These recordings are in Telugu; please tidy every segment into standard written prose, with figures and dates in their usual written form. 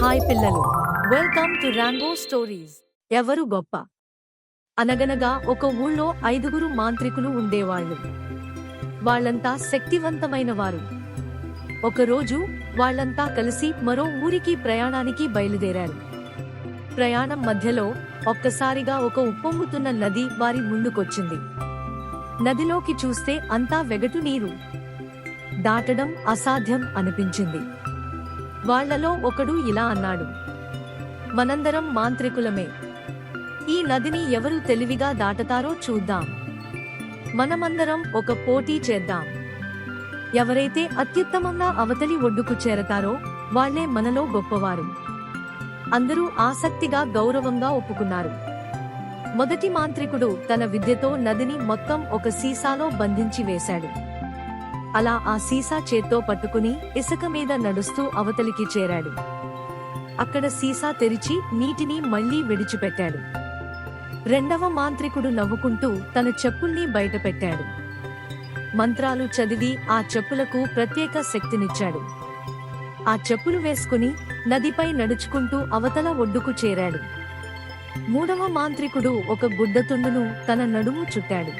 హాయ్ పిల్లలు, వెల్కమ్ టు రాంబో స్టోరీస్. ఎవరు గొప్ప? అనగనగా ఒక ఊళ్ళో 5గురు మాంత్రికులు ఉండేవాళ్ళు. వాళ్ళంతా శక్తివంతమైన వారు. ఒకరోజు వాళ్ళంతా కలిసి మరో ఊరికి ప్రయాణానికి బయలుదేరారు. ప్రయాణం మధ్యలో ఒక్కసారిగా ఒక ఉప్పొంగుతున్న నది వారి ముందుకొచ్చింది. నదిలోకి చూస్తే అంతా వెగటు నీరు. దాటడం అసాధ్యం అనిపించింది. వాళ్లలో ఒకడు ఇలా అన్నాడు, మనందరం మాంత్రికులమే. ఈ నదిని ఎవరు తెలివిగా దాటతారో చూద్దాం. మనమందరం ఒక పోటీ చేద్దాం. ఎవరైతే అత్యుత్తమంగా అవతలి ఒడ్డుకు చేరతారో వాళ్లే మనలో గొప్పవారు. అందరూ ఆసక్తిగా గౌరవంగా ఒప్పుకున్నారు. మొదటి మాంత్రికుడు తన విద్యతో నదిని మొత్తం ఒక సీసాలో బంధించి వేశాడు. అలా ఆ సీసా చేత్తో పట్టుకుని ఇసుక మీద నడుస్తూ అవతలికి చేరాడు. అక్కడ సీసా తెరిచి నీటిని మళ్లీ విడిచిపెట్టాడు. రెండవ మాంత్రికుడు నవ్వుకుంటూ తన చెప్పుల్ని బయటపెట్టాడు. మంత్రాలు చదివి ఆ చెప్పులకు ప్రత్యేక శక్తినిచ్చాడు. ఆ చెప్పులు వేసుకుని నదిపై నడుచుకుంటూ అవతల ఒడ్డుకు చేరాడు. మూడవ మాంత్రికుడు ఒక గుడ్డతుండును తన నడుము చుట్టాడు.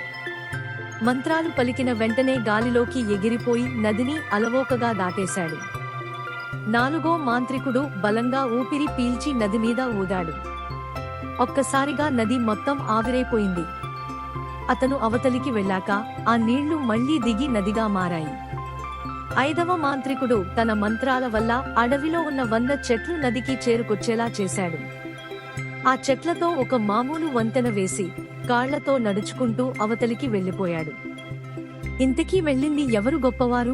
మంత్రాలు పలికిన వెంటనే గాలిలోకి ఎగిరిపోయి నదిని అలవోకగా దాటేశాడు. నాలుగో మాంత్రికుడు బలంగా ఊపిరి పీల్చి నది మీద ఊదాడు. ఒక్కసారిగా నది మొత్తం ఆవిరైపోయింది. అతను అవతలికి వెళ్ళాక ఆ నీళ్లు మళ్లీ దిగి నదిగా మారాయి. ఐదవ మాంత్రికుడు తన మంత్రాల వల్ల అడవిలో ఉన్న 100 చెట్లు నదికి చేరుకొచ్చేలా చేశాడు. ఆ చెట్లతో ఒక మామూలు వంతెన వేసి కాళ్లతో నడుచుకుంటూ అవతలికి వెళ్లిపోయాడు. ఇంతకీ వెళ్ళింది ఎవరు గొప్పవారు?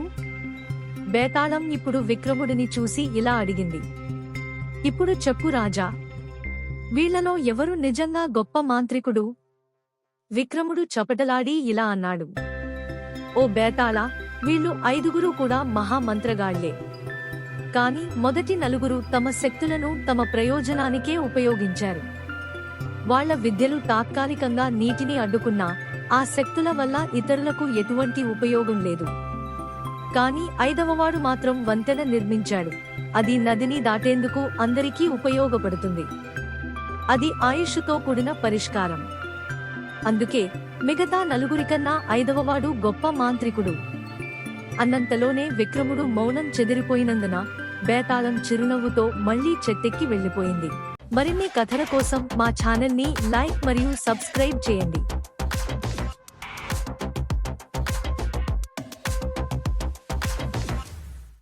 బేతాళం ఇప్పుడు విక్రముడిని చూసి ఇలా అడిగింది, ఇప్పుడు చెప్పు రాజా, వీళ్లలో ఎవరు నిజంగా గొప్ప మాంత్రికుడు? విక్రముడు చపటలాడి ఇలా అన్నాడు, ఓ బేతాళ, వీళ్ళు 5గురు కూడా మహామంత్రగాళ్లే. కాని మొదటి 4గురు తమ శక్తులను తమ ప్రయోజనానికే ఉపయోగించారు. వాళ్ల విద్యలు తాత్కాలికంగా నీటిని అడ్డుకున్నా ఆ శక్తుల వల్ల ఇతరులకు ఎటువంటి ఉపయోగం లేదు. కాని 5వవాడు మాత్రం వంతెన నిర్మించాడు. అది నదిని దాటేందుకు అందరికీ ఉపయోగపడుతుంది. అది ఆయుష్తో కూడిన పరిష్కారం. అందుకే మిగతా 4గురికన్నా 5వవాడు గొప్ప మాంత్రికుడు. అన్నంతలోనే విక్రముడు మౌనం చెదిరిపోయినందున బేతాళం చిరునవ్వుతో మళ్లీ చెట్టెక్కి వెళ్లిపోయింది. మరిన్ని కథల కోసం మా ఛానల్ ని లైక్ మరియు సబ్స్క్రైబ్ చేయండి.